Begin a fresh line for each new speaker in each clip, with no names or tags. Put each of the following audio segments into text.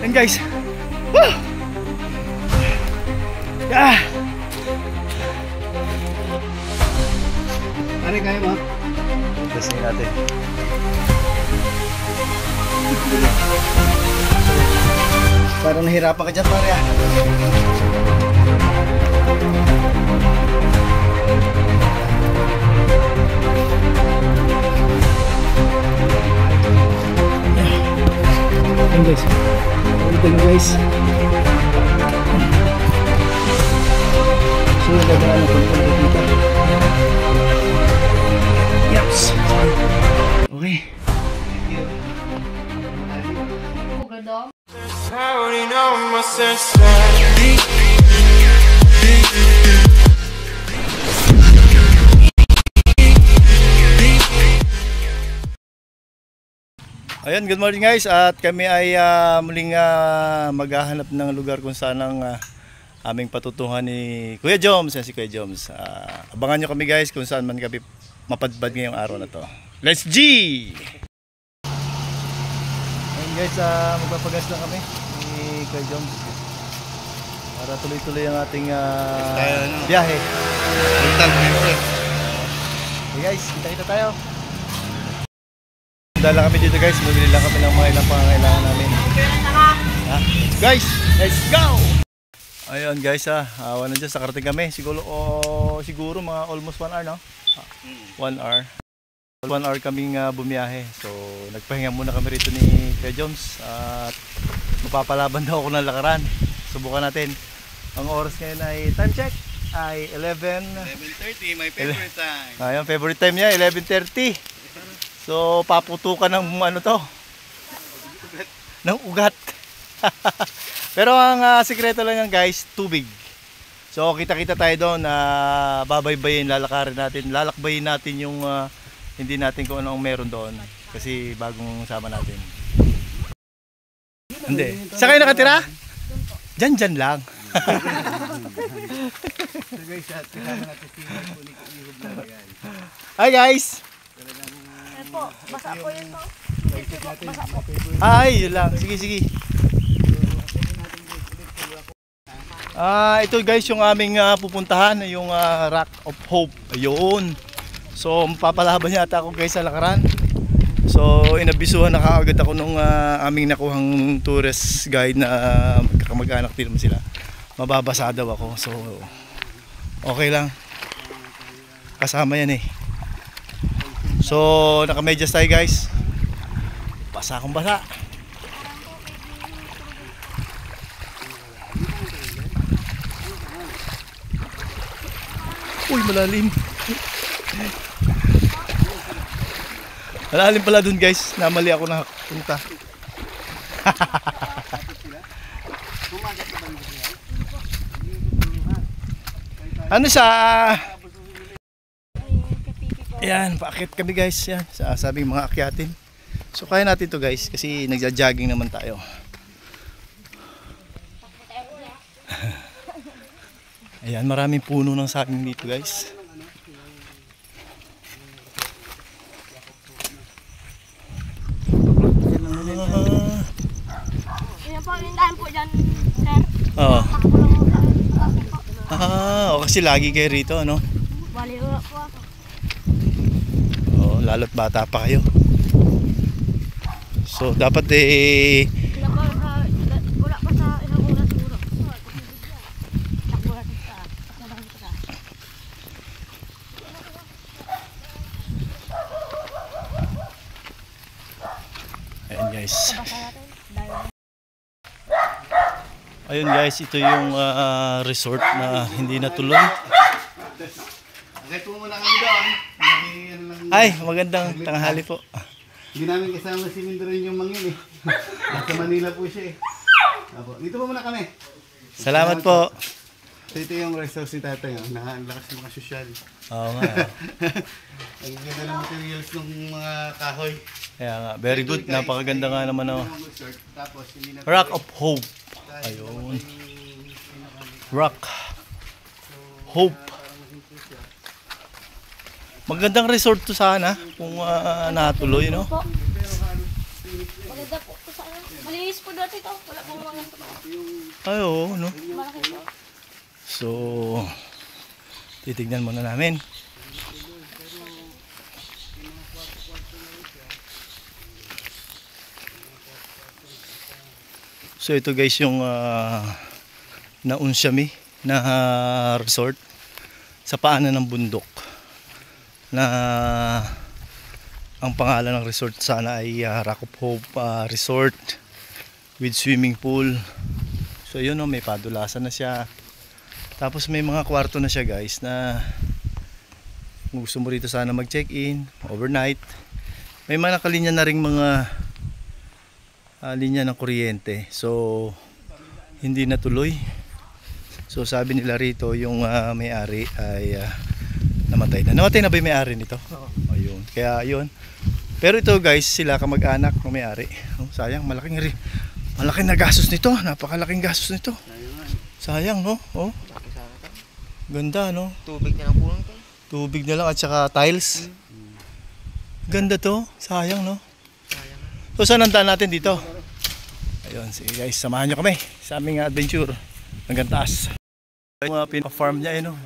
Yan guys. Woo! Ah!
Pare, kaya mo?
Testing natin.
Parang nahirapan ka dyan, pare.
Yan guys. Ito na guys. So, dadaan na kung dito. Yaps. Okay. Ayan, good morning guys, at kami ay muling maghahanap ng lugar kung saan ang aming patutungan ni Kuya Joms. Si Kuya Joms, abangan nyo kami guys kung saan man kami mapadbad ngayong araw na to. Let's G! Ayan guys, magpapagas lang kami ni Kuya Joms para tuloy-tuloy ang ating biyahe. Okay guys, kita-kita tayo. Dala kami dito guys, bumili lang kami ng mga ilang pangangailangan namin. Guys, let's go! Ayun guys, wala dyan, sa karating kami. Siguro mga almost 1 hour, no? 1 hour. 1 hour kaming bumiyahe. So, nagpahinga muna kami rito ni Kuya Joms. At mapapalaban daw ako ng lakaran. Subukan natin. Ang oras ngayon ay, time check, ay
11:30, my favorite time.
Ayun, favorite time niya, 11:30. So, paputukan ng ano to? Ng ugat. Pero ang sikreto lang yan guys, tubig. So, kita-kita tayo doon na babaybayin, lalakarin natin, lalakbayin natin yung hindi natin kung anong meron doon. Kasi bagong sama natin. Hindi. Saan kayo nakatira? Diyan lang. Hi guys!
Po, basa po yun po. Basa po.
Ay, yun lang. Sige. Ito guys yung aming pupuntahan, yung Rock of Hope. Ayun. So, mapapalaban yata ako guys sa lakaran. So, inabisuhan na kaagad ako nung aming nakuhang tourist guide na kakamag-anak din naman sila. Mababasa daw ako. So, okay lang. Kasama yan eh. So, naka-medyas tayo guys. Basa akong basa. Uy, malalim. Malalim pala dun guys. Namali ako na punta. Ano sa... Ayan, paakit kami guys. Yan, sabing mga akyatin. So kaya natin to guys kasi nagja-jogging naman tayo. Ayan, maraming puno ng saging dito guys.
Yan po, lindahan po dyan, sir.
Oo.
Makakulang mo
Kasi lagi kayo rito, ano?
Bali, wala po ako.
Lalo't bata pa kayo. So dapat
Wala pa sa ilang oras siguro. Takbo natin sa
Ayan guys. Ayun guys, ito yung resort na hindi natuloy.
Okay po muna kami doon.
Ay, magandang tanghali po.
Hindi namin kasama si Mindoro yung mangin eh. Nasa Manila po siya eh. Dito po muna kami.
Salamat po.
So ito yung resort si tatay. Ang lakas ng mga sosyal.
Oo nga.
Ang ganda ng materials ng mga kahoy.
Kaya nga, very good. Napakaganda nga naman. Rock of Hope. Ayun. Rock. Hope. Magandang resort to sana kung natuloy, no?
Ganda po. Malinis po dati ito. Wala pong mga ito.
Ay, oo, no?
Malaki po.
So, titignan muna namin. So, ito guys yung Naunsyami na resort sa paanan ng bundok. Na ang pangalan ng resort sana ay Rock of Hope Resort with swimming pool. So, yun, no, may padulasan na siya. Tapos may mga kwarto na siya guys na kung gusto mo rito sana mag-check-in overnight. May mga nakalinya na ring mga linya ng kuryente. So hindi natuloy. So sabi nila rito yung may-ari ay namatay na. Namatay na ba yung may-ari nito? Oo. Ayun. Kaya ayun. Pero ito guys, sila kamag-anak ng may-ari. Oh, sayang, malaking na gastos nito. Napakalaking gastos nito. Sayang, no? Oh. Ganda, no?
Tubig na lang po lang.
Tubig na lang at saka tiles. Ganda to. Sayang, no? So saan ang daan natin dito? Ayun, sige guys, samahan nyo kami sa aming adventure hanggang taas. Yung mga pinaka-farm niya, no?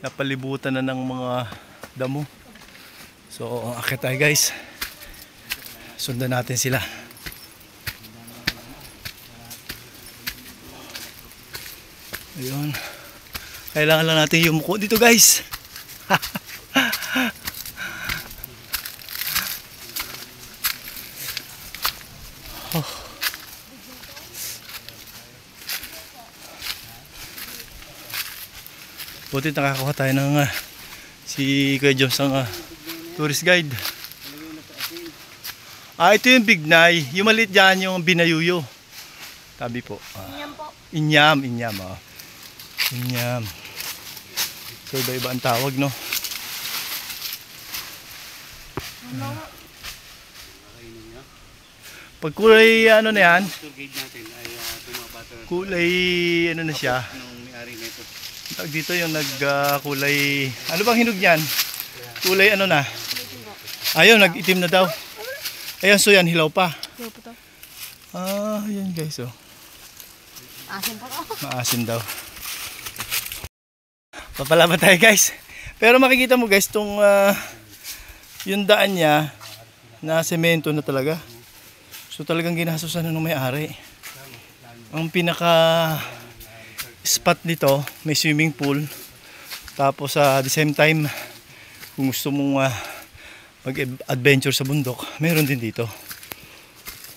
Napalibutan na ng mga damo. So, akit tayo guys. Sundan natin sila. Ayun. Kailangan lang natin yumuko dito guys. Oh. Buti nakakuha tayo ng si Kuya Joms ang tourist guide. Ito yung Bignay. Yung maliit dyan yung Binayuyo. Tabi po.
Inyam po.
Inyam. Inyam. So iba-iba ang tawag, no? Pag kulay ano na yan,
Tour guide natin ay tumabata
kulay ano na siya.
nung may-ari nito.
Tawag dito yung nagkulay, ano bang hinog niyan? Kulay ano na? Ayun, nag-itim na daw. Ayan, so yan, hilaw pa.
Hilaw po to.
Yan guys, oh.
Asin po.
Maasim daw. Papalaban tayo guys. Pero makikita mo guys, tong yung daan niya na semento na talaga. So talagang ginasusan na ng may-ari. Ang pinaka spot nito, may swimming pool. Tapos at the same time, kung gusto mong mag-adventure sa bundok, meron din dito.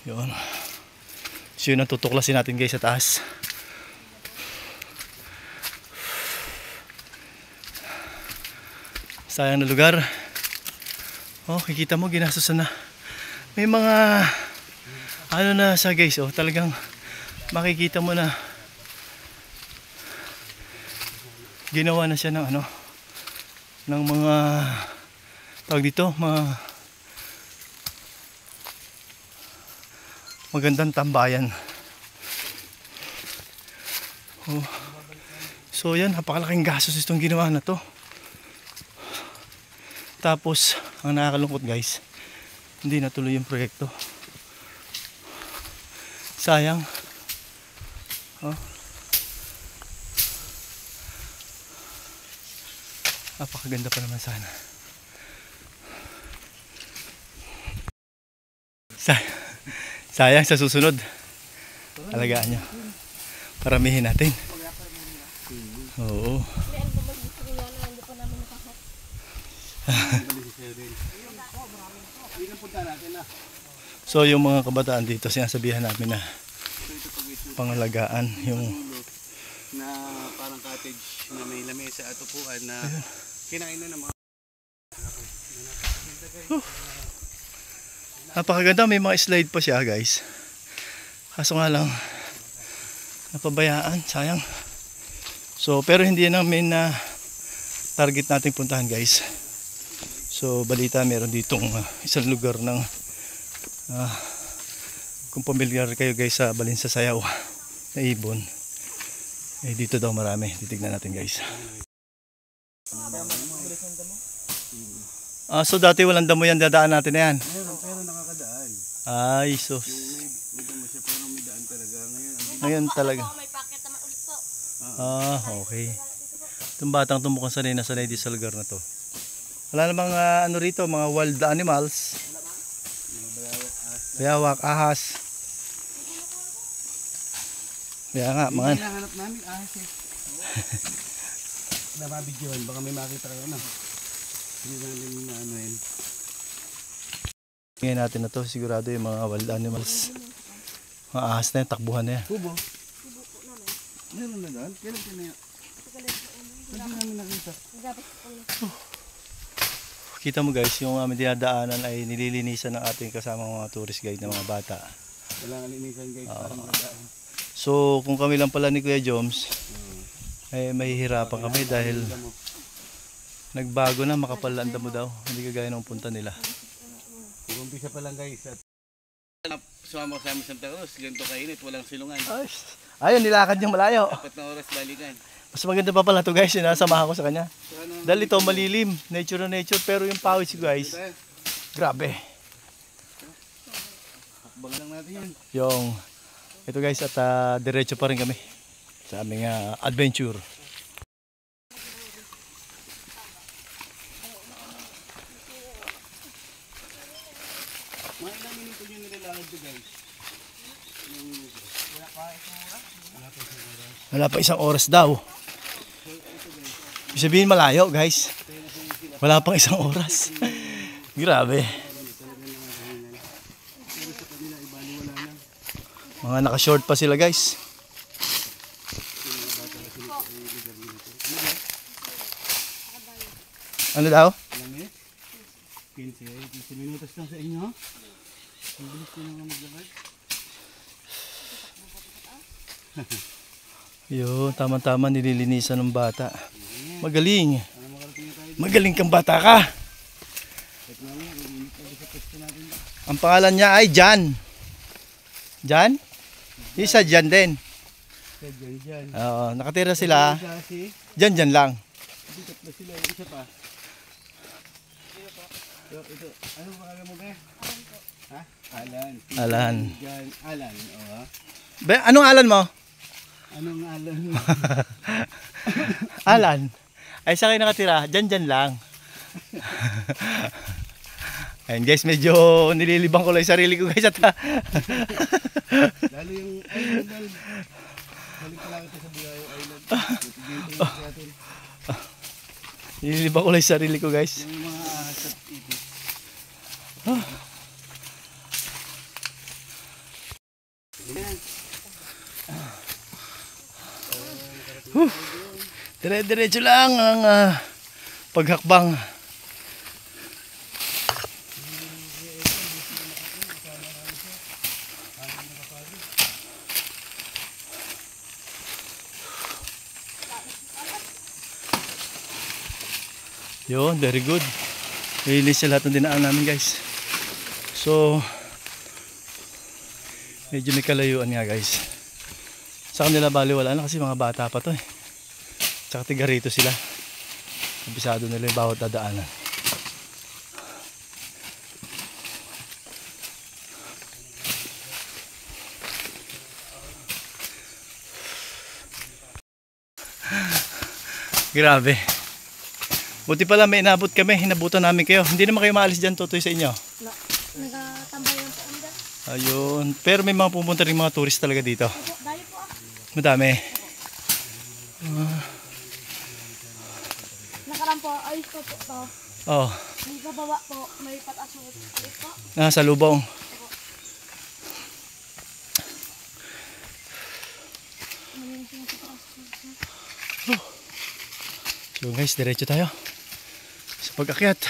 Yun. So yun ang tutuklasin natin guys sa taas. Sayang na lugar. Oh, kikita mo ginasusan na. May mga ano na sa guys, oh, talagang makikita mo na ginawa na siya ng ano, ng mga tawag dito, mga magandang tambayan. Oh. So yan, napakalaking gastos itong ginawa na to. Tapos ang nakakalungkot guys, hindi natuloy yung proyekto. Sayang. Oh. Napakaganda pa naman sana. Sayang sa susunod. Alagaan nyo. Paramihin natin. Oo. So yung mga kabataan dito, sinasabihan namin na pangalagaan yung
na parang cottage na may lamesa at upuan na kinain na ng mga
napakaganda, may mga slide pa siya guys. Kaso nga lang napabayaan, sayang. So pero hindi namin na target nating puntahan guys. So balita meron ditong isang lugar ng kung pamilyar kayo guys sa Balinsa Sayaw na ibon, eh dito daw marami. Titignan natin guys. So dati walang damo yan, dadaan natin na yan.
pero nakakadaan.
Ay, sus.
May damo siya pero may daan talaga.
Ngayon talaga.
May packet naman ulit po.
Ah, okay. Itong batang to mukhang sanay na sanay di sa lugar na to. Wala namang ano rito, mga wild animals. Bayawak, ahas. Kaya nga,
Mga
mga...
hinahanap namin ahas eh. Nababidyohan, baka may makita kayo na. Hindi namin na ano yun.
Ngayon natin na to, sigurado yung mga wild animals. Mga ahas na yan, takbuhan na yan.
Kubo? Meron na doon? Kailan ka na yan? Hindi namin nakita.
Kita mo guys, yung aming dinadaanan ay nililinisan ng ating kasamang mga tourist guide na mga bata.
Wala nga linisan guys, parang dadaan.
So kung kami lang pala ni Kuya Joms, ay mahihirapan kami dahil nagbago na, makapal ang damo daw. Hindi kagaya ng punta nila.
Umpisa pa lang guys. At sumama sa amin Santa Cruz, ganito kainit, walang silungan.
Ayun, nilakad yung malayo.
4 na oras balikan.
Mas maganda pa pala to guys, sinasamahan ko sa kanya. Dahil ito malilim, nature na nature, pero yung pawis guys, grabe.
Hakbang lang natin yan.
Yung, ito guys, at diretso pa rin kami sa aming adventure.
Mga ilang minuto yung nilalakad to guys.
Wala pa isang oras daw. Ibig sabihin malayo guys. Wala pang isang oras. Grabe. Mga naka-short pa sila guys. Ano daw?
Alam niyo? 15 minutos lang sa inyo. Ang bilis ko nang maglakad.
Yun, tama-tama nililinisan ng bata. Magaling. Magaling kang bata ka. Ang pangalan niya ay Jan. Jan? Isa Jan din.
Diyan.
Oo, nakatira sila.
Si
Jan lang.
tatlo sila, isa pa. Ito, ano pangalan mo ba? Ha? Alan.
Alan.
Jan, Alan, oh.
Anong Alan mo?
Anong Alan?
Alan. Ay sa akin nakatira, Jan lang. Ayun guys, medyo nililibang ko lang yung sarili ko guys at
Lalo yung island. Balik pa lang ito sa Buyayo Island.
nililibang ko lang yung sarili ko guys.
Yung mga ahas at itis.
Dire-diretso lang ang paghakbang. Yun, very good. Linis sa lahat ng dinaan namin guys. So, medyo may kalayuan nga guys. Sa kanila bali wala na kasi mga bata pa to eh. Tsaka tiga rito sila. Kabisado nila yung bawat dadaanan. Grabe. Buti pala may inabot kami, hinabutan namin kayo. Hindi naman kayo maalis dyan, Totoy, sa inyo.
Nagatambay lang po kami dyan.
Ayun. Pero may mga pupunta rin mga tourist talaga dito.
Dali po
Madami.
Nakaraan po, ayos po po to.
Oh,
May bababa po, may patas mo ulit po.
nasa lubong.
Malinis yung sa taas.
So guys, diretso tayo sa pag-akyat.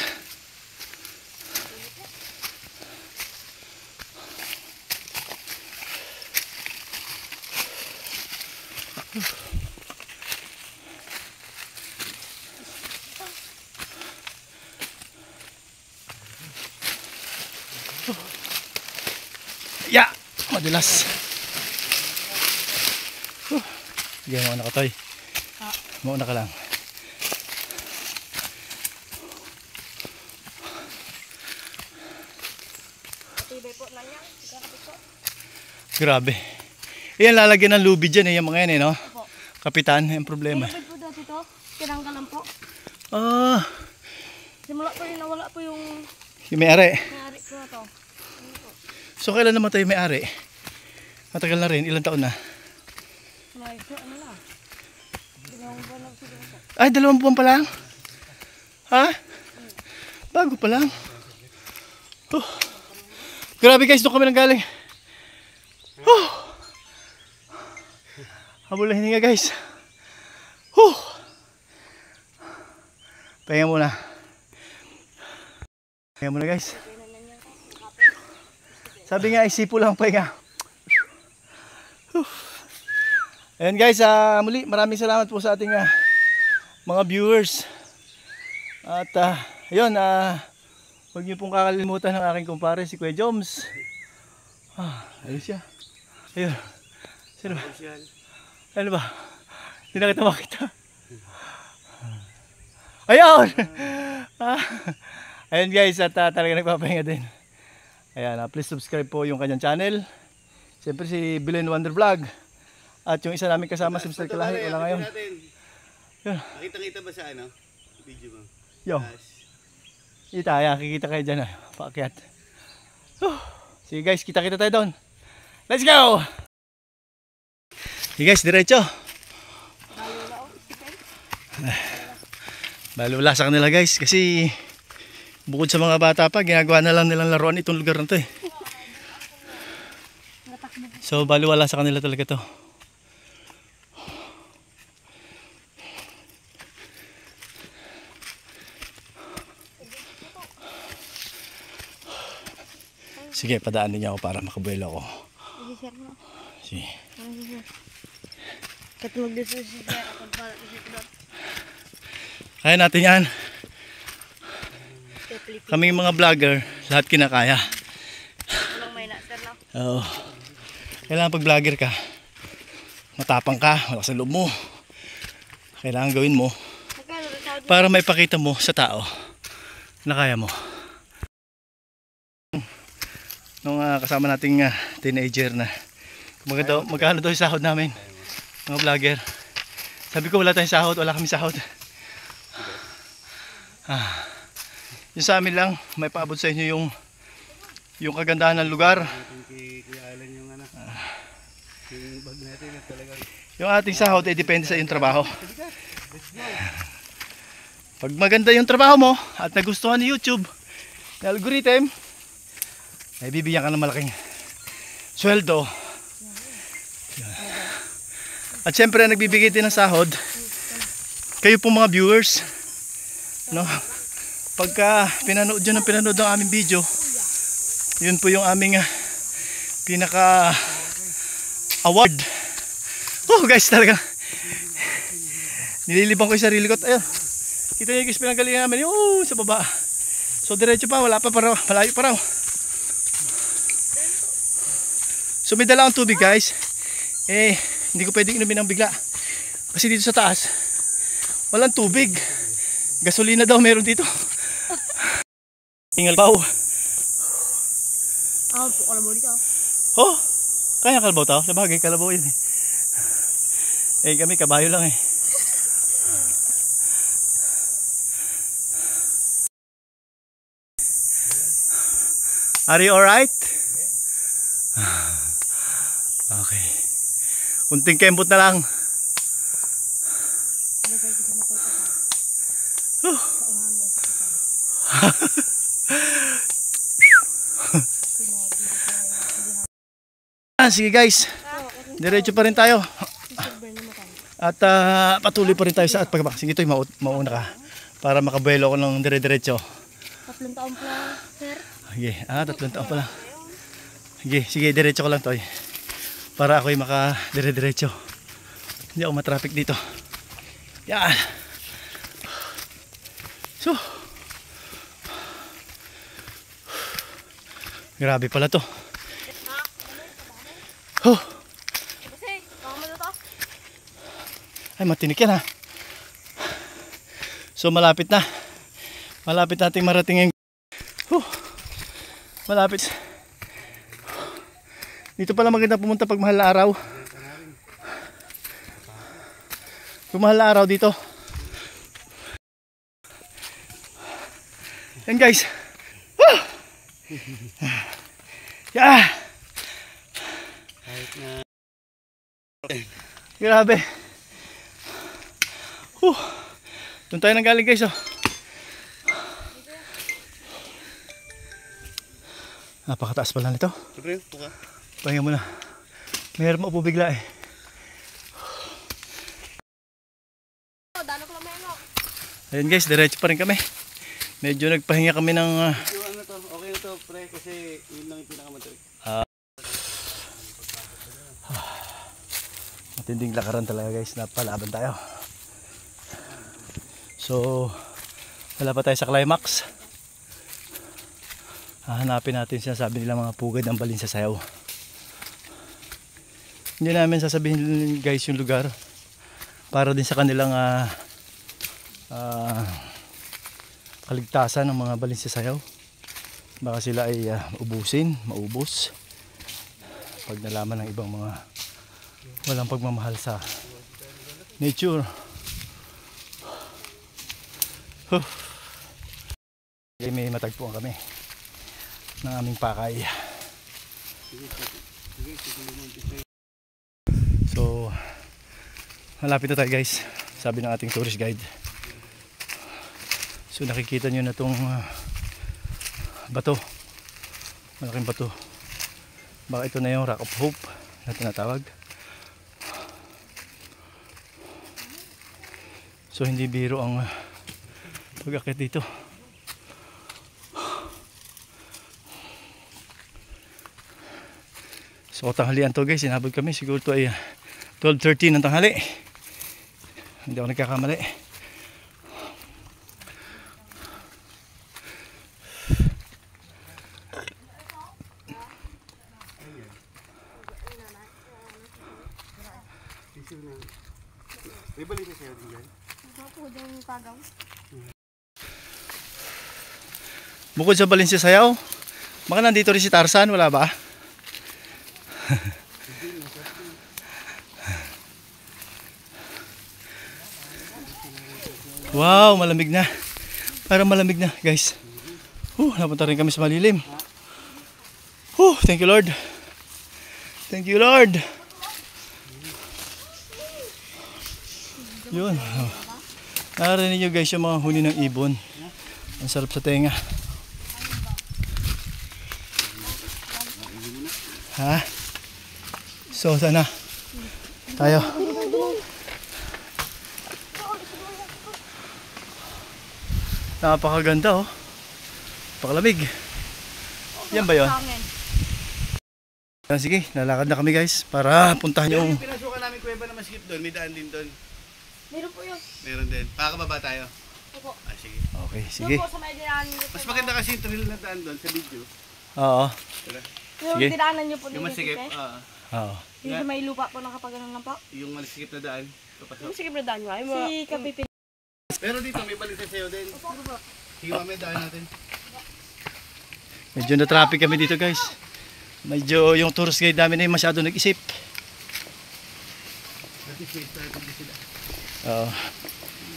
Ya, madulas. Sige, mauna ka, Toy. Mauna ka lang.
Tibay po na yan.
Grabe. Yan, lalagyan ng lubid dyan yung mga yan no?
Opo.
Kapitan, yung problema.
May lubid po dati to. Tinanggalan po.
Ah,
Simula po rin nawala po yung
yung may-ari.
nangyari po na to.
So kailan namatay yung may-ari? Matagal na rin, ilang taon na?
Ano lang. Dalawang buwan lang siguro po.
Ay, 2 buwan pa lang? Ha? Bago pa lang. Oh. Grabe guys, doon kami nang galing. Oh. Habol na hininga guys. Oh. Pahinga muna. Pahinga muna guys. Sabi nga, isipo lang pahinga. Ayan guys, muli maraming salamat po sa ating mga viewers. At ayun, huwag niyo pong kakalimutan ng aking kumpare si Kuya Joms. Ayun siya. Ayun. Sino ba? Ano ba? Hindi na kita makita. Ayun! Ayun guys, at talaga nagpapahinga din. Ayan, please subscribe po yung kanyang channel. Siyempre si Belen Wonder Vlog. At yung isa namin kasama si Mr. Kalahi, wala ngayon. Yun.
Nakita-kita ba sa ano? Video mo?
Yo. Kita, ayan, kikita kayo dyan. Paakyat. Sige guys, kita-kita tayo doon. Let's go! Sige guys, diretso. Balula sa kanila guys, kasi bukod sa mga bata pa, ginagawa na lang nilang laruan itong lugar na to eh. So baliwala sa kanila talaga to. Sige, padaanin niyo ako para makabuelo ako.
Sige, sir mo.
Sige.
Kat mag-duso si sir. Ako pala si sir.
Kaya natin yan. Kaming mga vlogger, lahat kinakaya.
Walang may na, sir, no?
Oo. Kailangan pag vlogger ka, matapang ka, malakas ang loob mo. Kailangan gawin mo para may pakita mo sa tao na kaya mo. Nung kasama nating teenager na magkano daw yung sahod namin, mga vlogger. Sabi ko wala tayong sahod, wala kami sahod. Yung sa amin lang, may paabot sa inyo yung kagandahan ng lugar. Yung ating sahod ay depende sa iyong trabaho. Pag maganda yung trabaho mo at nagustuhan ni YouTube na algorithm, ay bibigyan ka ng malaking sweldo. At syempre nagbibigay din ng sahod kayo pong mga viewers, no? Pagka pinanood nyo ng pinanood ng aming video, yun po yung aming pinaka award. Oh guys, talaga nililibang ko yung sarili ko. Ayun, kita nyo guys, pinanggalingan namin sa baba. So diretso pa, wala pa para malayo pa raw. So may dala akong tubig guys. Hindi ko pwedeng inumin ng bigla. Kasi dito sa taas, walang tubig. Gasolina daw meron dito. Tingal pa po
kalabaw dito.
Oh, kaya kalabaw tao? Sabagay, kalabaw yun eh. Kami kabayo lang eh. Are you alright? Okay. Kunting kembot na lang. Sige guys, diretso pa rin tayo. At patuloy pa rin tayo sa pagbaba. Sige, ito'y mauna ka para makabuelo ko ng dire-diretso.
3 taon pa lang, sir.
Sige, 3 taon pa lang. Sige, diretso ko lang to'y. Para ako'y maka-dire-diretso. Hindi ako matraffic dito. Yan. So, grabe pala to. Oh. Ay, matinik yan ha. So malapit na. Malapit nating marating yung malapit. Dito pala maganda pumunta pag mahal na araw. Pag mahal na araw dito. Yan guys. Woo! Yeah! Grabe. Doon tayo nang galing guys oh. Napakataas pala nito.
Siyempre, puka.
Pahinga muna. Mayroon mo upo bigla eh. Ayun guys, diretso pa rin kami. Medyo nagpahinga kami ng
Yung ano to, okay na to, pre, kasi yun lang yung pinakamatalik.
matinding lakaran talaga guys. Napalaban tayo. So, wala pa tayo sa climax. Hahanapin natin sinasabi nila mga pugad ng balin sa sayaw. Hindi namin sasabihin guys yung lugar para din sa kanilang kaligtasan ng mga balin sa sayaw. Baka sila ay maubos pag nalaman ng ibang mga walang pagmamahal sa nature. May matagpuan kami ng aming pakay. So malapit na tayo guys, sabi ng ating tourist guide. So nakikita nyo na itong bato, malaking bato. Baka ito na yung Rock of Hope na tinatawag. So hindi biro ang pag-akit dito. So tanghalian to guys, sinabot kami siguro to ay 12:13 ng tanghali. Hindi ako nagkakamali.
May balik na sa'yo din dyan?
Bukod sa balin sa sayaw, baka nandito rin si Tarzan, wala ba? Wow, malamig na. Parang malamig na, guys. Napunta rin kami sa malilim. Thank you Lord. Thank you Lord. Yun. Narinig nyo guys yung mga huni ng ibon. Ang sarap sa tenga. Ha? So sana tayo. Napakaganda oh. Pakalamig. Yan ba yun? Sige, lalakad na kami guys para puntahan yung...
Yung pinasukan namin kuweba na masikip doon, may daan din doon.
Meron po yun.
Meron din. Pakakababa tayo.
Opo.
Sige.
Okay, sige.
Doon po sa may dinaanan niyo po.
Mas maganda kasi yung trail na daan doon sa video.
Oo.
Yung
Sige.
dinaanan niyo po.
Yung masikip,
Oo.
Yung sa may lupa po nakapaganon lang po.
yung masikip na daan. Papasok.
Yung sige na daan nga. Si Kapipin.
Pero dito may balik sa sayo din. Sige, mamaya daan natin.
Medyo na traffic kami dito guys. Medyo yung tourist guide namin ay masyado nag-isip.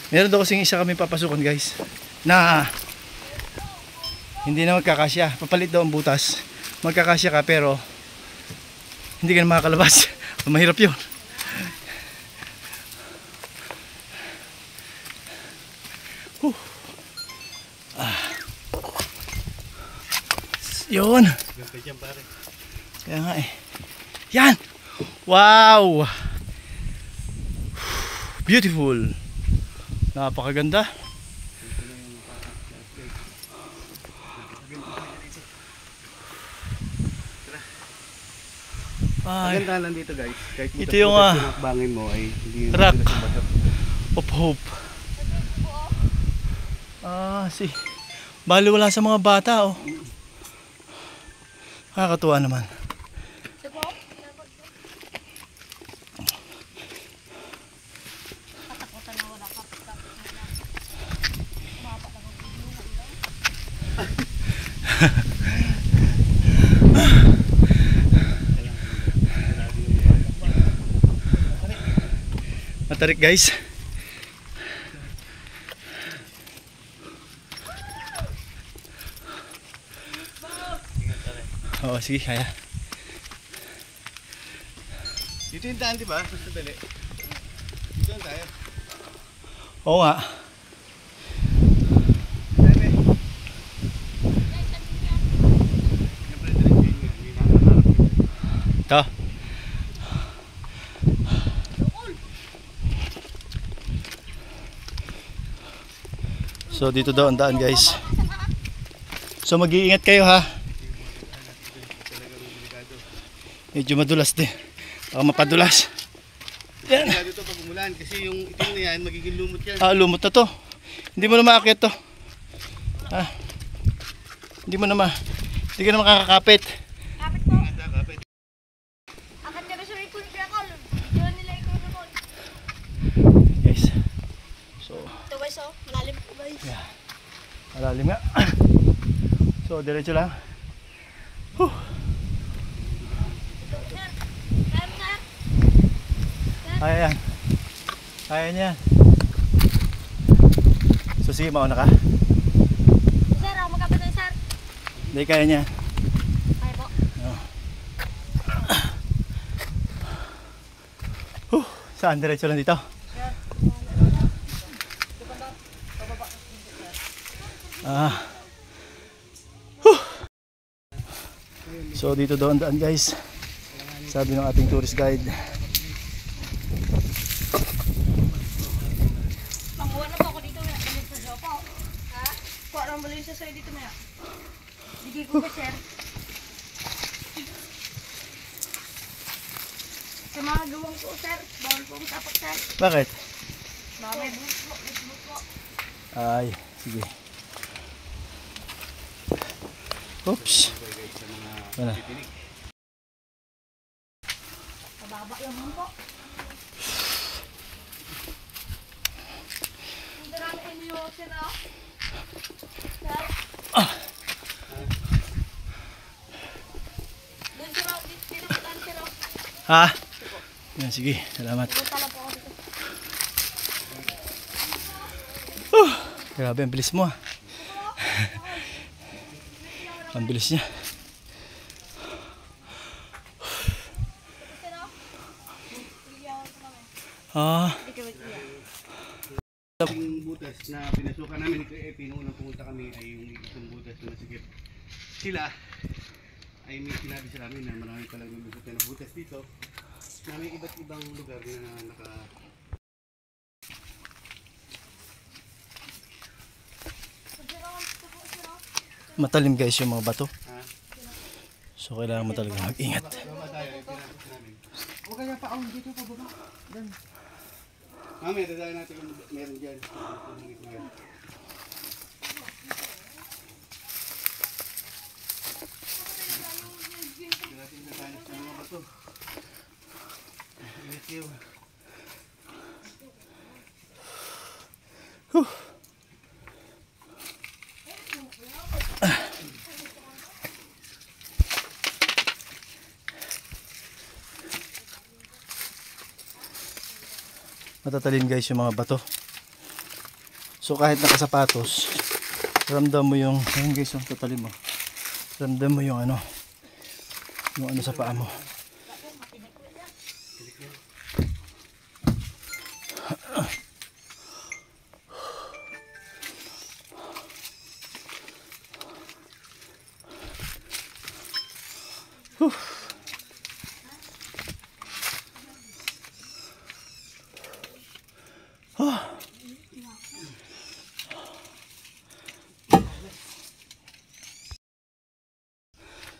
Meron daw kasing isa kami papasukan guys na hindi na magkakasya. Papalit daw ang butas. Magkakasya ka pero hindi ka na makakalabas. Mahirap yun. Yun. Kaya nga eh. Yan! Wow! Beautiful! Napakaganda. Ay,
Maganda lang dito guys. Kahit
ito yung
bangin mo ay hindi
Rock of Hope. Bali wala sa mga bata oh. Nakakatuwa naman. matarik guys. Oo, sige, kaya.
Dito yung daan, di ba? Sa dali. Dito lang tayo.
Oo nga. Ito. So dito daw ang daan guys. So mag-iingat kayo ha. Medyo madulas din. Baka mapadulas. Yan.
Kaya dito pag umulan kasi yung itim na yan magiging lumot yan.
Ah, lumot na to. Hindi mo na maakyat to. Ah. Hindi mo na hindi ka na makakakapit.
Kapit po.
Kapit.
Akat nyo sa ikon kaya ko. Doon nila ikon na ko.
Guys. So,
Ito guys oh. Malalim po guys.
yeah. Malalim nga. So, diretso lang. Huh.
Ito sir. Kaya mo sir.
Kaya yan. Kaya niya. So, sige, mauna ka.
Sir, ako magkapit na sir.
Hindi, kaya niya.
Kaya po.
Saan? Diretso lang dito? Ah. Huh. So dito daw ang daan guys. Sabi ng ating tourist guide.
Panguha na po ako dito. Kamit sa jopo. Ha? Kuha lang balik sa sa'yo dito maya. Bigay ko ba sir? Sa mga gawang ko sir. Bawal po ang tapak sir.
Bakit?
Baka may buhok po. May buhok po.
Ay, sige. Oops. Wala.
Mababa lang mo po. Punta namin inyo sir oh. Sir. Doon sir oh. Dito po tayo sir oh.
Ha? Yan, sige. Salamat.
Punta lang po ako dito.
Grabe, ang bilis mo ah. Ang bilis niya.
Sir oh. Iyaw ko namin.
Ah,
Ikaw iyaw.
Yung butas na pinasukan namin ni pinunang pumunta kami ay yung itong butas na nasikip. Sila ay may sinabi sa amin na marami palang lulusot na butas dito na may iba't ibang lugar na naka
matalim guys yung mga bato.
ha?
So kailangan mo talaga mag-ingat.
Baba tayo, pinapos namin. Huwag kaya pa ako dito pa baba. Mami, dadaan natin kung meron dyan. Natin dadaan sa mga bato. Ingat kayo.
Matatalim guys yung mga bato. So kahit nakasapatos, ramdam mo yung, ayun guys yung tatalim mo. Ramdam mo yung ano sa paa mo.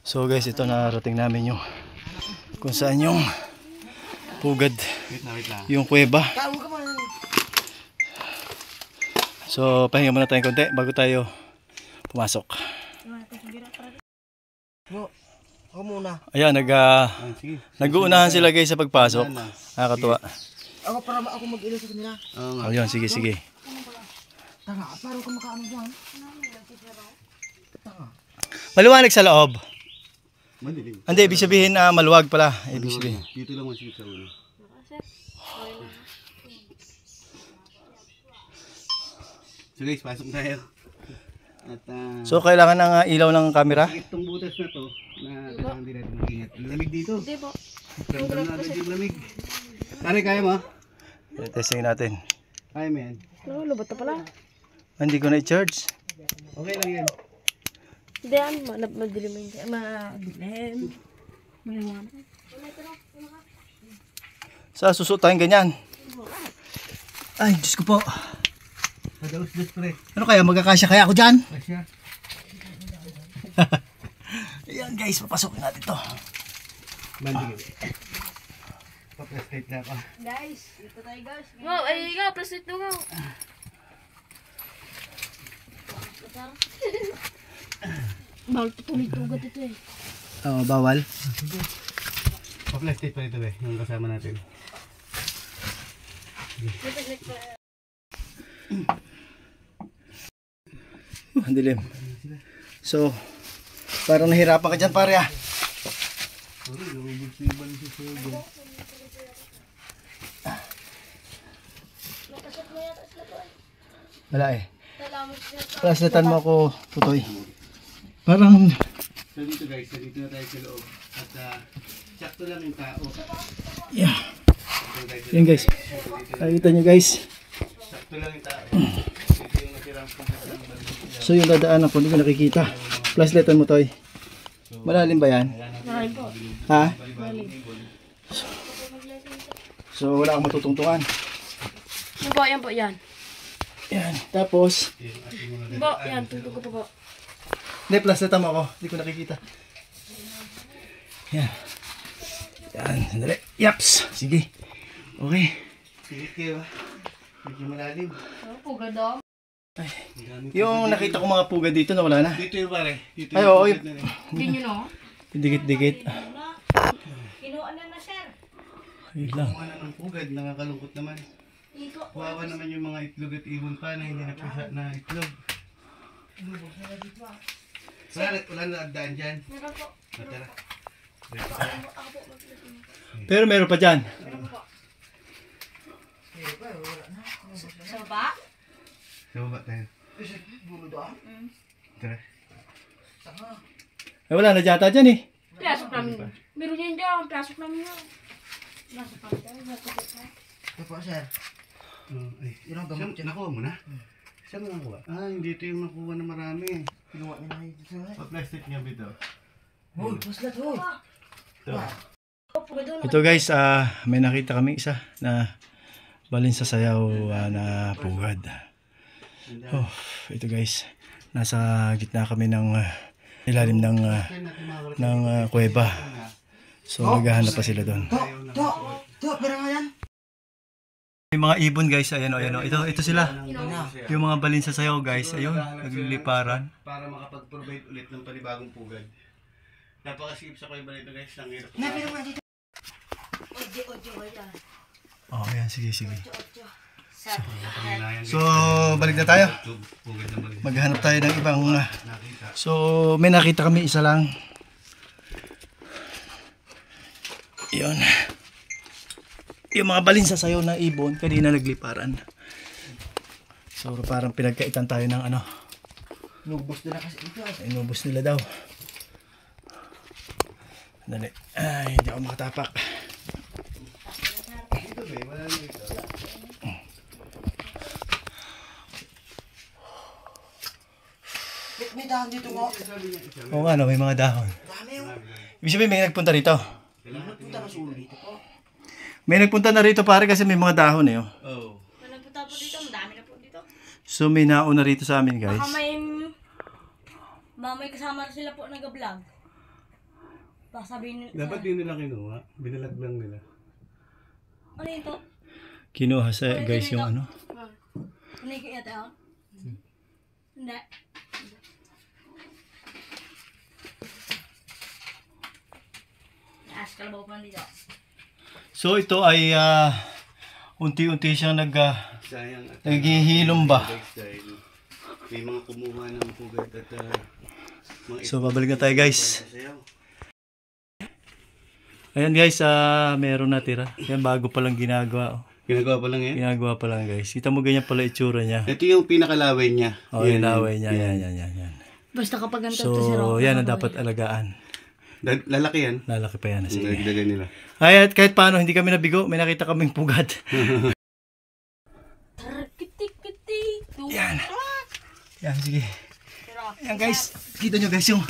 So guys, ito narating namin yung kung saan yung pugad,
Wait lang.
yung kuweba. So pahinga muna tayong konti bago tayo pumasok.
Ako muna.
Ayan,
Sige.
nag-uunahan sila guys sa pagpasok. Nakakatuwa.
Ako para ako mag-ilo sa kanila.
Oo nga.
Ayun, sige, sige.
Tanga, parang ka makaano dyan.
Maliwanag sa loob.
Madilim.
Hindi, ibig sabihin maluwag pala. Ibig sabihin.
Dito lang masikip sa ulo. So guys, pasok tayo. At
So kailangan ng ilaw ng camera.
itong butas na to na kailangan din natin mag-ingat. Ang lamig dito.
Hindi po.
Ramdam na agad yung lamig. Pare, kaya mo?
Testing natin.
Kaya mo yan.
Lubot na pala.
Hindi ko na i-charge.
Okay lang yan.
Hindi yan. Madilim mo yun. Madilim. Maliwanag.
Sa susuot tayong ganyan. Ay, Diyos ko po.
Padaus-dus pre.
Ano kaya? Magkakasya kaya ako dyan?
Kasya.
Ayan guys, papasokin natin to.
Bandigin. Pa-plastate na ako.
Guys, dito tayo guys. Wow, ay ikaw, plastic to go. Bawal tutuloy-tugat ito eh.
Oo, bawal.
Pa-plastate pa ito eh, yung kasama natin.
Ang dilim. So, parang nahirapan ka dyan pare ah. Wala eh. Plasletan mo ako, Tutoy. Parang,
So dito guys, dito na tayo sa loob. At sakto lang yung tao.
yeah.
Dito tayo sa
Yan guys. Nakikita nyo guys.
sakto lang yung tao. Dito yung natirang putas ng balik.
So yung dadaanan ko, hindi ko nakikita. Plasletan mo, Toy. Malalim ba yan?
Malalim po.
Ha? So wala akong matutungtungan.
Yan po, yan po, yan.
Yan. Tapos,
Yan po, yan. Tugtog ko po po.
hindi, plasletan mo ako. Hindi ko nakikita. Yan. Yan, sandali. Yaps! Sige. Okay.
Sigit kayo ha. Medyo malalim.
Pugad daw.
Yung nakita ko mga puga dito na wala na.
Dito yung pare. Dito
Ay,
yung
oo.
pugat na rin.
Hindi nyo no?
Dikit-dikit.
Kinuha na na, sir.
Ayun lang.
Kung ano ng pugad, nakakalungkot naman. Wawa naman yung mga itlog at ibon pa na hindi napisa na itlog. Wala na agdaan dyan.
Meron po.
Tara.
Pero meron pa dyan.
Sa baba?
Sa baba tayo. Tara.
Eh, wala na dyan dyan eh.
Plasok namin. Meron yan dyan. Plasok namin yan. Plasok namin dyan.
Ito po, sir.
Ay.
Yun ang gamot dyan.
Nakuha mo na? Saan mo nakuha? Ah, hindi ito yung nakuha na marami.
Kinuha niya na ito, sir.
Pa-plastic nga bito.
Hoy, paslat, hoy.
Ito.
Ito guys, may nakita kami isa na balin sa sayaw na pugad. Oh, ito guys, nasa gitna kami ng ilalim ng kuweba. So naghahanap pa sila doon.
To, pero nga yan.
Yung mga ibon guys, ayan o, ayan o. Ito sila. Yung mga balin sa sayaw guys, ayun, nagliliparan.
Para makapag-provide ulit ng panibagong pugad. Napakasip sa kuweba nito guys. Ang hirap.
Na, pero nga dito.
Oh, ayan, sige.
Panginayan,
So, balik na tayo.
pugad ng balik.
Maghanap tayo ng ibang...
Nakita.
So, may nakita kami isa lang. Yun. Yung mga balin sa sayaw ng ibon, kanina nagliparan. So, parang pinagkaitan tayo ng ano.
Nubos nila kasi ito.
Inubos nila daw. Dali. Ay, hindi ako makatapak.
Ito ba? Wala na ito.
May dahon dito mo.
Oo nga, no, may mga dahon.
Dami yung
Ibig sabihin, may nagpunta rito.
punta na sulo dito po.
May nagpunta na rito pare kasi may mga dahon eh. Oh.
Oh.
Nagpunta po dito. Madami na po dito.
So, may nauna rito sa amin guys.
Baka may kasama sila po nag-vlog. Baka sabihin nila.
Dapat din nila kinuha. Binalag lang nila.
Ano yun to?
Kinuha sa guys yung ano.
Ano yung kaya tayo? Hindi. Ask ka ba pa dito?
So, ito ay unti-unti siyang
Sayang at
naghihilom ba?
guys dahil may mga kumuha ng pugad at mga
So, babalik na tayo guys.
sayaw.
Ayan guys, meron natira. Yan, bago pa lang ginagawa. Oh.
Ginagawa pa lang yan?
Ginagawa pa lang guys. Kita mo ganyan pala itsura niya.
Ito yung pinakalaway niya.
Oh, yung laway niya. Yan.
Basta kapag ganito to si
So, yan ang dapat alagaan.
Lalaki yan.
Lalaki pa yan. Sige.
Dagdagan nila.
Ay, at kahit paano, hindi kami nabigo. May nakita kaming pugat.
Kitik-kitik.
Yan. Yan, sige. Yan guys. Kita nyo guys yung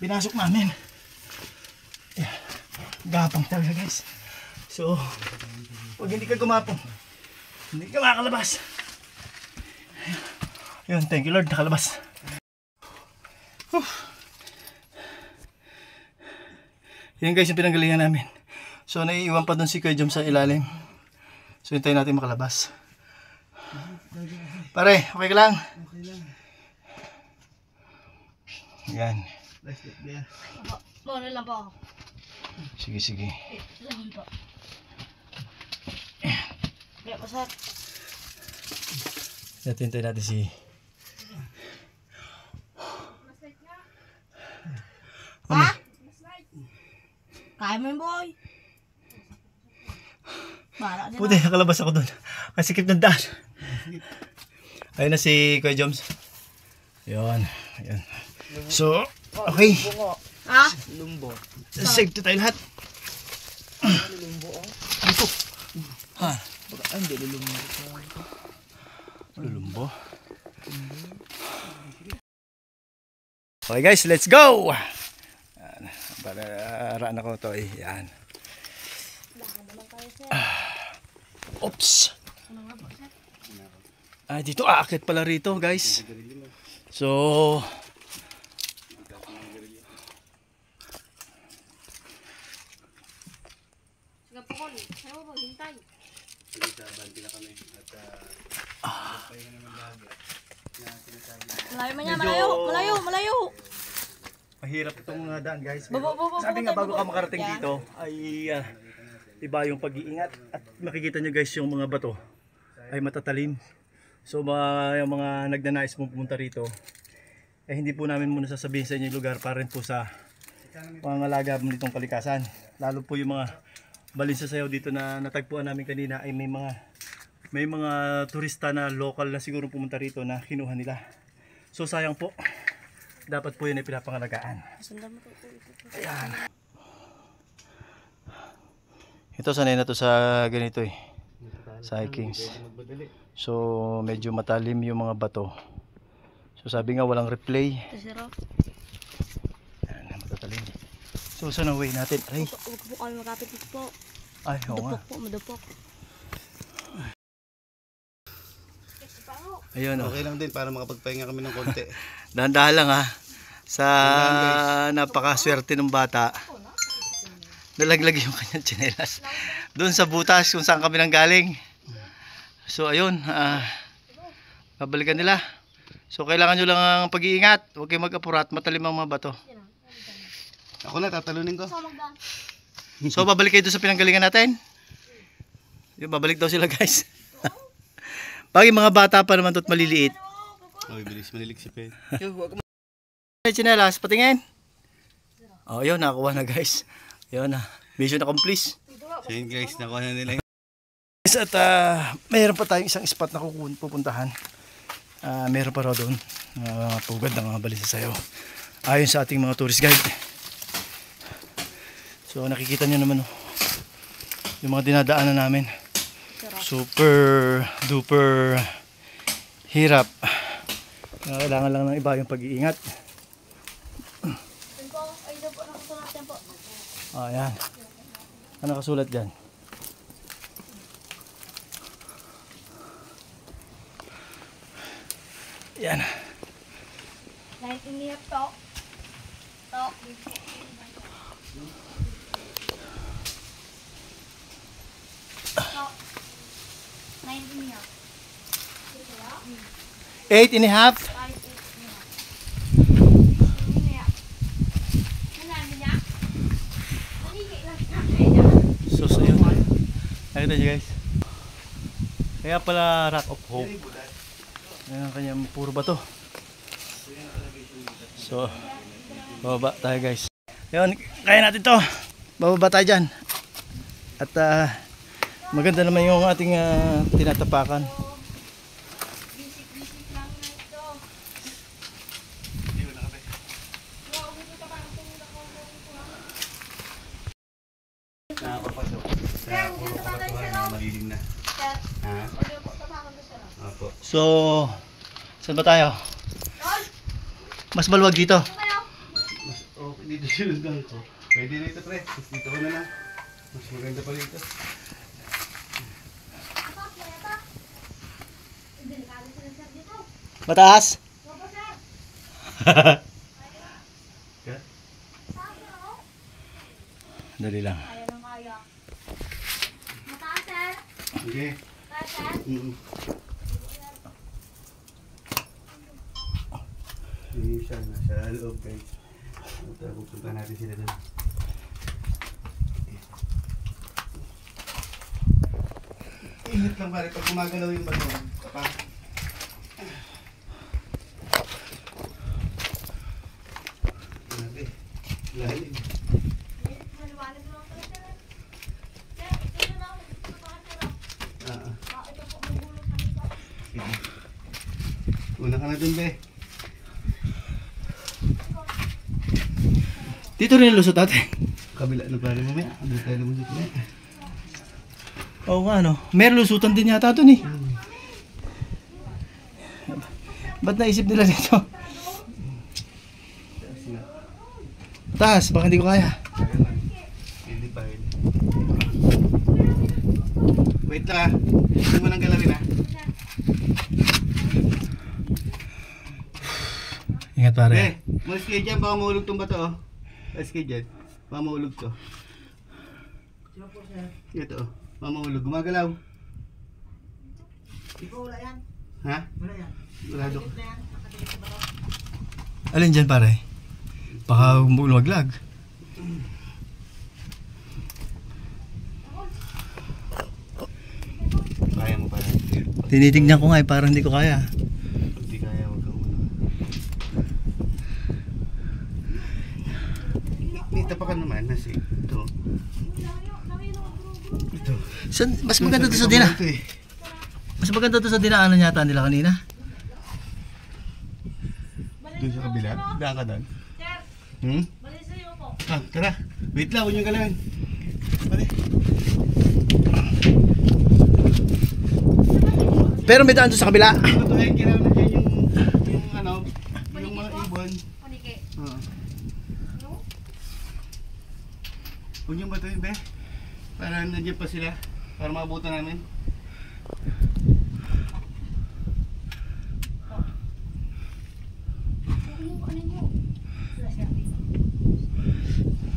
pinasok namin. Yan. Gapang talaga guys. So, pag hindi ka gumapong, hindi ka makakalabas. Yun, thank you Lord, nakalabas. Yan guys yung pinanggalingan namin. So naiiwan pa dun si Kuya Jom sa ilalim. So hintayin natin makalabas. Pare, okay ka lang?
Okay lang.
Yan.
Ano lang po ako.
Sige.
Lang po. Kaya pasat.
Hintayin natin si...
Ha? Kaya mo yun, boy. Bara din.
Puti, nakalabas ako dun. Kasikip ng daan. Ayun na si Kuya Joms. Yun. Ayan. So, okay.
Ha?
Lumbo.
Safety tayo lahat.
Lumbo oh.
Dito. Ha?
Ay, hindi lumbo.
Lulumbo. Okay guys, let's go! Yan. Paraan ako to eh. Yan. Oops! Ah, dito aakit pala rito guys. So,
Sige po ko. Ano mo hintay? Malayo man yan, malayo.
mahirap itong daan guys.
Babo,
Sabi nga bago ka
babo.
makarating
Yan.
dito ay iba yung pag-iingat at makikita nyo guys yung mga bato ay matatalim. So yung mga nagnanais mong pumunta rito eh hindi po namin muna sasabihin sa inyo yung lugar para rin po sa pangangalaga mo nitong kalikasan. Lalo po yung mga balinsa sayaw dito na natagpuan namin kanina ay may mga turista na local na siguro pumunta rito na kinuha nila. So sayang po. Dapat po yun ay pinapangalagaan. Ayan. Ito sanay na to sa ganito eh. Sa hikings. So medyo matalim yung mga bato. So sabi nga walang replay. Ayan, matatalim. So saan ang way natin? Ay,
Huwag po kami makapit dito po.
ay oo nga.
Madupok.
Ayun oh.
Okay lang din para makapagpahinga kami ng konti.
Dahan-dahan lang ha. Sa napakaswerte ng bata. Nalaglag yung kanyang tsinelas. Doon sa butas kung saan kami nang galing. So ayun, babalikan nila. So kailangan nyo lang ang pag-iingat. Huwag kayong mag-apurat, matalim ang mga bato.
Ako na, tatalunin ko.
So babalik kayo doon sa pinanggalingan natin. Yung babalik daw sila guys. Pag mga bata pa naman to't maliliit.
Oy, bilis manilig si Pen.
Tsinelas, patingin. Oh, yun, nakakuha na guys. Yun na. Mission accomplished.
So yun guys, nakuha na nila.
At mayroon pa tayong isang spot na pupuntahan. Mayroon pa raw doon. Pugad ng mga balisa sayo. Ayon sa ating mga tourist guide. So nakikita nyo naman yung mga dinadaanan namin. Super duper hirap. Kailangan lang ng iba yung pag-iingat. Ayan. Ano kasulat dyan? Yan.
Kahit inihap to. To. To.
8 and a half. So yun. Nakita nyo guys. Kaya pala Rock of Hope. Ayan ang kanyang puro bato. So, bababa tayo guys. Ayun, kaya natin to. Bababa tayo dyan. At Maganda naman yung ating tinatapakan.
Bisik-bisik lang na ito.
Hindi ko nakabe.
Wow, hindi ka parang tumulak ko.
Nakapapasok. Sa
Sir,
puro
dito ba tayo,
kapatuhan
sir?
na malilim na.
Sir,
Ha?
audio po, tapakan ko sir.
Opo.
So, saan ba tayo?
Tol,
Mas maluwag dito.
ano kayo?
Mas okay dito sinundan ko. Pwede rito pre. Mas dito ko na lang. Mas maganda pa rito.
Apak, may apak. Delikado sila sir dito.
Mataas?
Opo sir.
Kaya?
Saan ako?
Dali lang.
Kaya nang kaya. Mataas sir.
Sige.
Mataas sir.
Hindi siya. Nasa loob guys. Pupunta natin sila doon. Ingat lang pare. Pag gumagalaw yung bato. Kapag. Grabe. Lalim.
Maliwanag lang pala sir. Sir, ito na ako. Tapakan sir.
Ah.
Ito po may gulong sa nito.
Sige. Una ka na dun be.
Dito rin lusot natin.
Kabila na pare mamaya. Doon tayo lumusot na.
Oo nga no. Meron lusutan din yata dun eh. Ba't naisip nila dito?
Sige.
Taas, baka hindi ko kaya.
Hindi pa rin. Wait lang ah. Hindi mo nang galawin ah.
Ingat pare.
Eh, malis kayo dyan. Baka mahulog tong bato oh. Malis kayo dyan. Baka mahulog to. Ito oh. Baka mahulog. Gumagalaw.
Di ko wala yan.
Ha?
Wala yan.
Wala do.
Na yan. Nakatilit sa bato.
Alin dyan pare? Baka lumaglag.
Kaya mo pala.
Tinitignan ko nga eh, parang hindi ko kaya.
Hindi kaya. Huwag kang muna. May tapakan naman. Nasi. Ito. Ito.
Mas maganda to sa dina.
Ito eh.
Mas maganda to sa dinaanan yata nila kanina.
Doon sa kabila. Daan ka doon.
Sir,
Hmm?
balik sa'yo po.
Ah, tara. Wait lang, huwag niyong galawin. Pare.
Pero may daan doon sa kabila.
Ito eh, kailangan na dyan yung ano, yung mga ibon.
Paniki.
Oo.
No?
Huwag niyong batuhin, be. Para nandiyan pa sila. Para maabutan namin.
Ano nyo?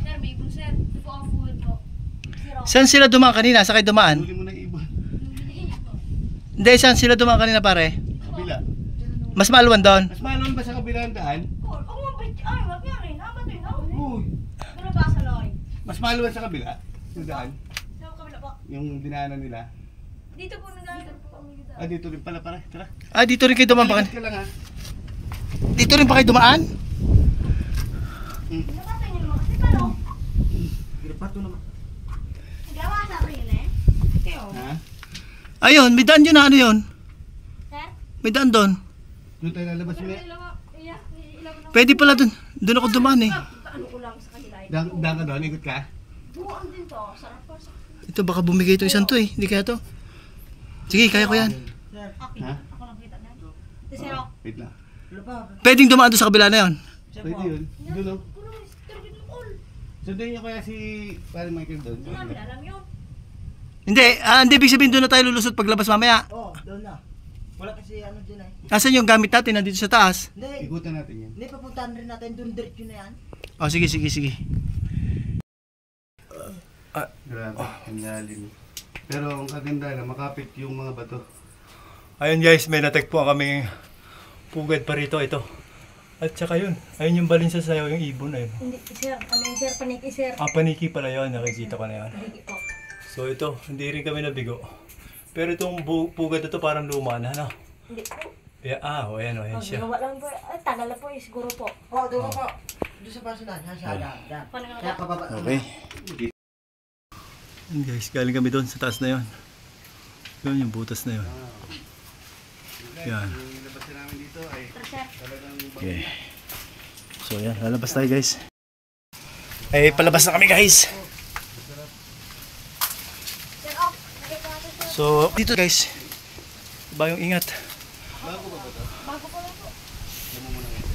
Sir, may ibon sir. Ito po ang food po. Zero.
Saan sila dumaan kanina? Sakay dumaan?
Huli mo na yung ibon.
Hindi, saan sila dumaan kanina pare?
Kabila.
Mas maluwan doon.
Mas malon ba sa kabila ang daan?
Cool. Ako mo, ay, wag yan eh. Naman din ako.
Uy.
Pero ba sa loy?
Mas malon sa kabila. Yung daan.
Sa kabila po.
Yung dinaanan nila.
Dito po nagalit po ang gita.
Ah, dito rin pala. Tara.
Ah, dito rin kayo dumaan pa
Lipat
kanina.
ka lang ha.
Dito rin pa kayo dumaan?
Nakatay niyo naman kasi palo.
Ginapato naman.
Gawa sa rin eh. Kayo.
Ha?
Ayun, may daan yun na ano yun.
Sir?
May daan doon.
Doon tayo lalabas mo.
Ilaw na.
Pwede pala doon. Doon ako dumaan eh.
Ano ko lang sa kanila.
Daan ka doon, ikot ka.
Buwan din to. Sarap po sa
Ito baka bumigay ito isang to eh. Hindi kaya to. Sige, kaya ko yan.
akin.
Ha?
Ako lang kita na. Ito sir.
Wait lang.
Wala pa.
Pwedeng dumaan doon sa kabila na yun.
Pwede yun. Doon o.
Puno is target ng all.
Sundan niyo kaya si Pare Michael doon.
Hindi namin alam yun.
Hindi ibig sabihin doon na tayo lulusot paglabas mamaya.
Oo, doon na. Wala kasi ano dyan eh.
Nasaan yung gamit natin? Nandito sa taas.
Hindi.
Ikutan natin yan.
Hindi, papuntahan rin natin doon diretso na yan.
Oh, sige.
Grabe, ang lalim. Pero ang kaganda na makapit yung mga bato.
Ayun guys, may natagpuan kaming pugad pa rito. Ito. At saka yun. Ayun yung balinsa sa'yo, yung ibon na yun.
Hindi sir. Ano yung sir? Paniki sir.
Ah, paniki pala yun. Nakikita ko na yun.
Paniki po.
So ito, hindi rin kami nabigo. Pero itong pugad na to parang luma na, no?
Hindi po.
Ayan siya.
Ginawa lang po. Ay, tagal na po eh. Siguro po.
Oo, doon ka po. Doon sa basunan. Yan siya, yan.
Paano nga
Kaya
po?
pababa.
Okay. Yan guys, galing kami doon sa taas na yon. Yun yung butas na yon. Yan.
Yung nilabas na namin dito ay talagang
Okay. So yan, lalabas tayo guys. Ay, palabas na kami guys.
Sir, off. Nakita natin sir.
So, dito guys. Iba yung ingat.
bago ba ito?
Bago pa lang po.
Alam mo muna ngayon.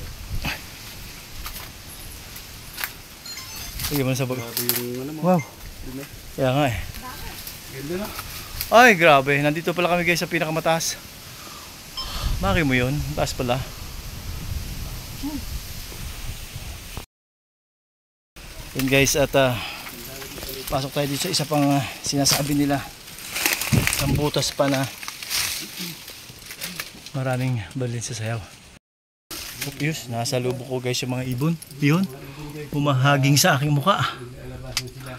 Sige mo sa bag.
Grabe yung ano mo.
Wow.
Dumi.
Kaya nga eh.
Ganda na.
Ay, grabe. Nandito pala kami guys sa pinakamataas. Maki mo yun. Taas pala. Yun guys, at pasok tayo dito sa isa pang sinasabi nila. Ang butas pa na maraming balin sa sayaw. Obvious, nasa lubok ko guys yung mga ibon. Yun, humahaging sa aking muka.
Alabasan sila.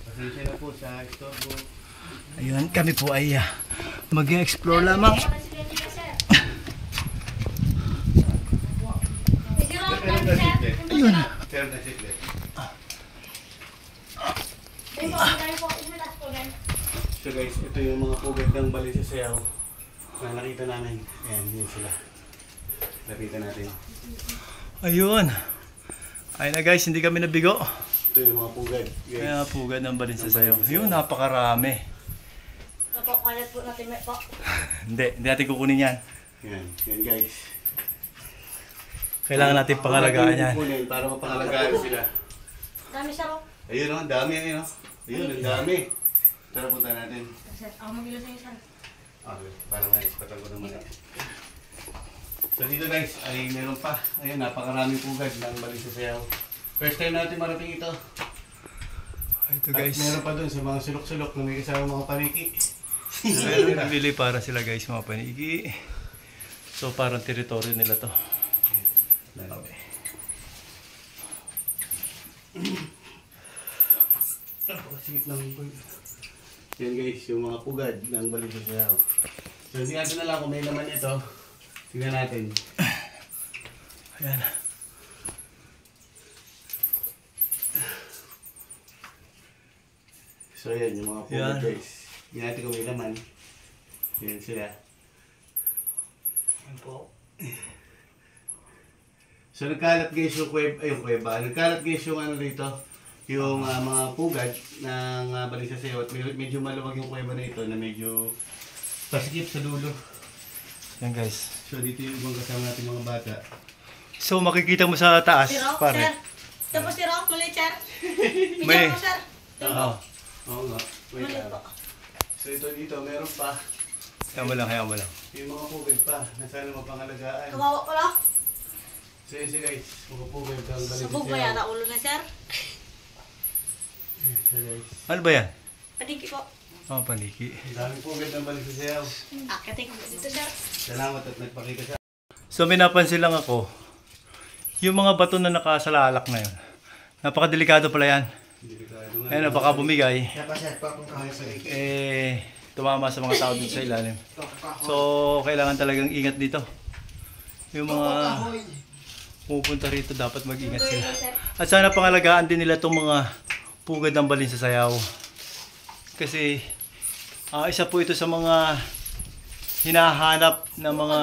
Pasensya na po sa istorbo.
Ayun, kami po ay mag-explore lamang. Ayun.
Sir, na sit left. So guys, ito yung mga pugad ng bali sa sayaw na nakita namin. Ayan, yun sila. Lapitan natin.
Ayun. Ayun na guys, hindi kami nabigo.
Ito yung mga pugad. Guys.
Kaya pugad ng balin sa sayaw. Yun, napakarami.
Napakalat po natin may po.
Hindi natin kukunin yan.
Yan, yan guys.
Kailangan natin pangalagaan yan.
Kukunin para mapangalagaan sila.
Dami sir, oh.
Ayun o, ang dami ayun o. Ayun, ang dami. Tara, punta natin.
Sir, ako mag-ilo sa inyo sir.
Okay, para ma-ispatan ko naman. So dito guys, ay meron pa. Ayun, napakaraming pugad ng bali sa sayaw. First time natin marating ito.
Ito
At
guys.
meron pa dun sa mga sulok-sulok na may kasama mga paniki.
Meron nabili para sila guys, mga paniki. So parang teritoryo nila to. Okay.
Napakasikip lang yung pugad. Yan guys, yung mga pugad ng bali sa sayaw. So hindi natin na lang kung may laman ito. Tingnan natin.
Ayan.
So yan, yung mga pugad
Yan.
guys. Hindi natin kung may laman. Yan sila.
Ayan po.
So nagkalat guys yung kuweba. Nagkalat guys yung ano dito. Yung mga pugad ng bali sa sayaw. At medyo maluwag yung kuweba na ito na medyo pasikip sa dulo.
Yan guys.
So dito yung ibang kasama natin mga bata.
So makikita mo sa taas,
Sir, oh, sir.
pare.
Tapos sir, oh, mali sir.
May-
Bigyan mo sir.
Oo.
Oo nga. Wait
Mali
lang.
po.
So ito dito, meron pa.
Hayaan mo lang, hayaan mo lang.
Yung mga pugad pa na sana mapangalagaan.
Kawawa pala.
So yun guys, mga pugad ang bali sa
Subog ba
sayaw.
yata ulo na sir?
So guys,
Ano ba yan?
Padiki po.
Oh, paniki.
ang daming pugad ng bali sa sayaw.
Akitin ko dito sir.
Salamat at nagpakita sa
So may napansin lang ako, yung mga bato na nakasalalak na yun, napakadelikado pala yan.
delikado nga.
Ayun, baka bumigay,
Kaya pa sir, pakong kahoy sa ito.
tumama sa mga tao dito sa ilalim. So kailangan talagang ingat dito. Yung mga pupunta rito dapat mag-ingat sila. At sana pangalagaan din nila itong mga pugad ng balin sa sayaw. Kasi isa po ito sa mga hinahanap ng mga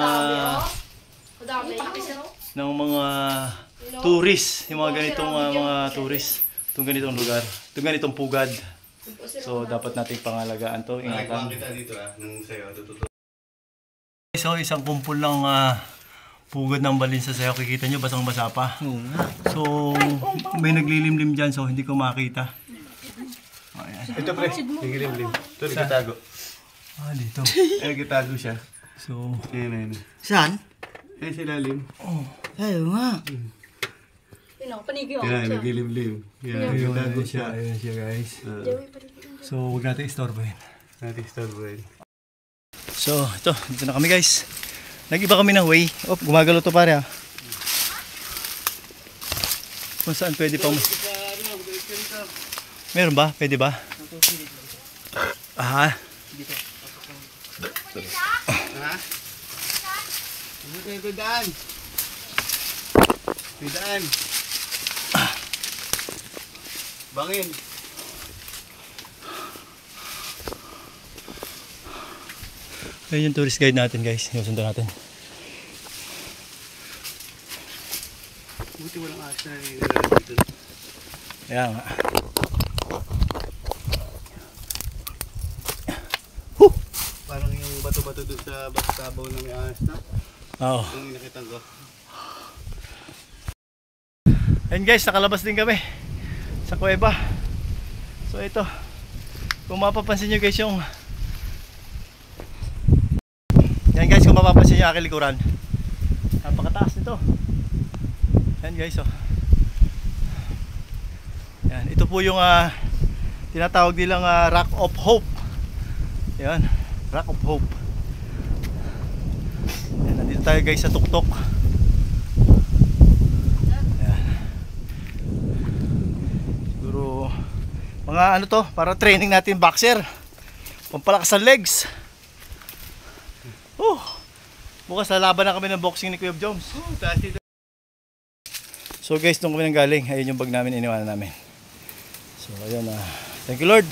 Madami. Sir, oh.
ng mga tourist, yung mga ganitong mga tourist, itong ganitong lugar, itong ganitong pugad. So dapat nating pangalagaan to, ingatan.
kita dito ng sayaw. Tututo.
So isang kumpul ng pugad ng balin sa sayaw, kikita nyo basang-basa pa. So may naglilimlim dyan, so hindi ko makita. Ayan.
Ito pre, nagilimlim. Ito nagkatago.
Dito.
Nagkatago siya.
So
Ayan.
Saan?
Ayan sa ilalim.
Ayaw nga.
Panigi ako
Yan,
siya.
nagilimlim. Yan,
ayun,
nagkatago siya.
ayun siya guys. So huwag natin istorbohin.
Natin start boy.
So ito, dito na kami guys. Nag-iba kami ng way. Oh, gumagalo to pare ha. Kung saan pwede pa Meron ba? Pwede ba?
Ha?
Ah,
Ito daan. Ito daan. Bangin.
Ayun yung tourist guide natin guys, yung sundan natin.
Buti walang ahas na nilalagay dito.
Kaya nga.
Parang yung bato-bato doon sa basabaw na may ahas na.
Oo.
Yung inakitan ko.
Ayun guys, nakalabas din kami sa kuweba. So ito, kung mapapansin nyo guys yung yan guys, kung mapapansin nyo aking likuran, napakataas nito. Yan guys, oh. Yan, ito po yung tinatawag nilang Rock of Hope. Yan, Rock of Hope. Yan, nandito tayo guys sa tuktok. Mga ano to, para training natin boxer. Pampalakas ang legs. Bukas lalaban na kami ng boxing ni Kuya Jones. So guys, doon kami nang galing. Ayun yung bag namin, iniwanan namin. So ayun, thank you Lord.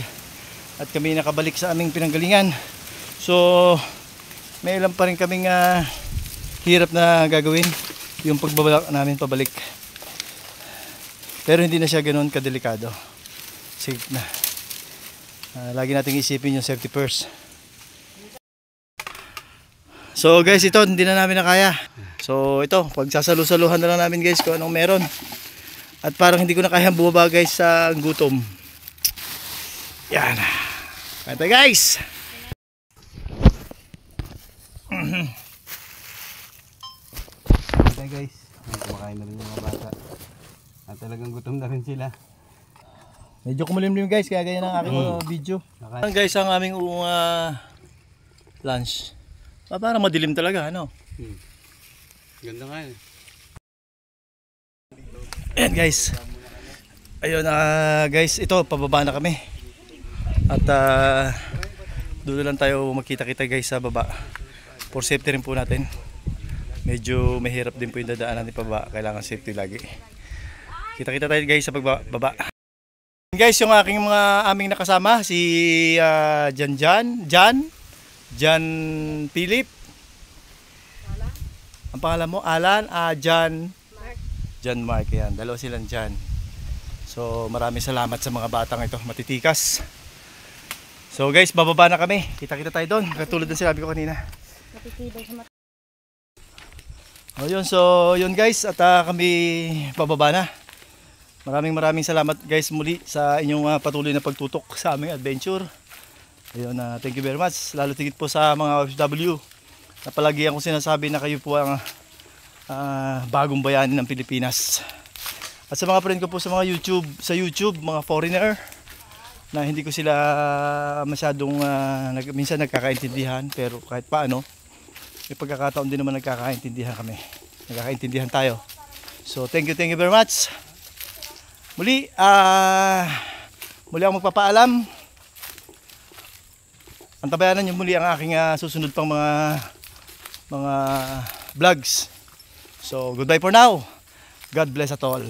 At kami nakabalik sa aming pinanggalingan. So may ilan pa rin kaming hirap na gagawin. Yung pagbabalik namin pabalik. Pero hindi na siya ganoon kadelikado. Safe na. Lagi nating isipin yung safety first. So guys, ito hindi na namin nakaya. So ito, pagsasalu-saluhan na lang namin guys kung anong meron. At parang hindi ko na kaya bumaba guys sa gutom. Yan. Kaya guys.
Kaya guys, kumakain na rin yung mga bata. At talagang gutom na rin sila.
Medyo kumulimlim guys, kaya ganyan ang aking video. Guys, ang aming lunch. Parang madilim talaga, ano?
Ganda nga eh.
Ayan guys. Ayun guys, ito pababa na kami. At doon lang tayo magkita-kita guys sa baba. For safety rin po natin. Medyo mahirap din po yung dadaanan ni pababa. Kailangan safety lagi. Kita-kita tayo guys sa pagbaba. Guys, yung aking aming nakasama si Jan Philip. Ang pangalan mo? Alan, Jan Mark. Yan, dalawa silang Jan. So maraming salamat sa mga batang ito, matitikas. So guys, bababa na kami. Kita-kita tayo doon. Katulad ng sinabi ko kanina. So yun guys, at kami bababa na. Maraming salamat guys muli sa inyong patuloy na pagtutok sa aming adventure. Ayun, thank you very much. Lalo tigit po sa mga OFW na palagi akong sinasabi na kayo po ang bagong bayani ng Pilipinas. At sa mga friend ko po sa mga YouTube, mga foreigner na hindi ko sila masyadong minsan nagkakaintindihan, pero kahit paano may pagkakataon din naman nagkakaintindihan kami. Nagkakaintindihan tayo. So thank you very much. Muli ako magpapaalam. Antabayanan niyo muli ang aking susunod pang mga vlogs. So goodbye for now. God bless at all.